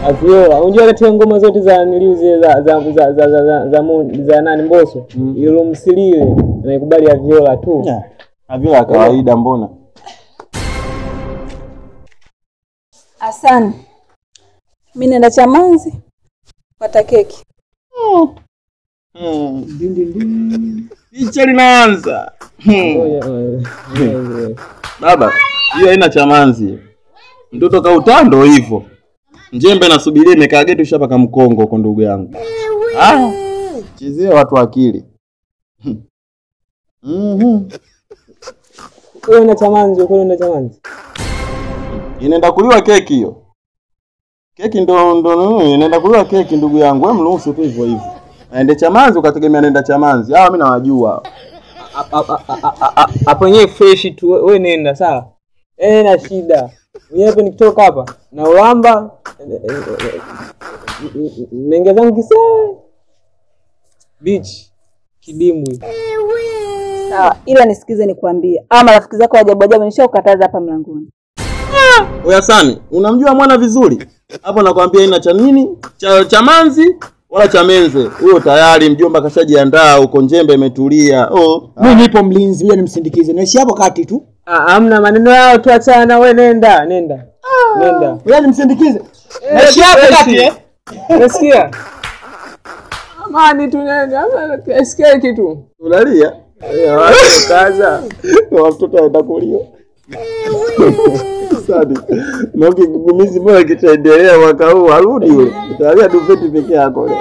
Aviola. Unajua katika ngoma zote za niliuze za nani Mbosso. Yule msilile anaikubali Aviola tu. Aviola kawaida mbona? Asante. Mimi nenda Chamanzi pata keki. Picha linaanza. Baba, hiyo haina Chamanzi. Mtoto kautando hivyo. Njembe nasubiria imekaa getu shapa kama mkongo huko ndugu yangu. Chezea watu akili. Wewe na Chamanzi, wewe na Chamanzi. Inaenda kuliwa keki hiyo. Keki ndo inaenda kuliwa keki ndugu yangu. Wewe mruhusu tu hivyo hivyo. Aende Chamanzi ukategemea anaenda Chamanzi. Mimi nawajua. Hapo nyewe fresh tu wewe nenda sawa. Na shida. Mwenyewe hapo nikitoka hapa na ulamba nengeza zangu kisewe. Beach Kidimwi. Sawa, ila nisikize nikwambie. Ama rafiki zako ajabu nishakukataza hapa mlangoni. Oya Sani, unamjua mwana vizuri? Hapo nakwambia ina cha nini? Chamanzi wala Chamenze. Huyo tayari mjomba kashajiandaa huko Njembe imetulia. Mimi nipo mlinzi, wewe nimsindikize. Naishi hapo kati tu. Hamna maneno yao tuachana wewe nenda. Nenda. Wewe nimsindikize. Naishi hapo kati Nasikia? Amani tunaenda. Nasikia kitu. Unalia? Kaza. Watoto waenda kulio. Sadi. Moki gugumizi moja kitaendelea mwaka huu arudi wewe. Utalia duveti peke yako leo.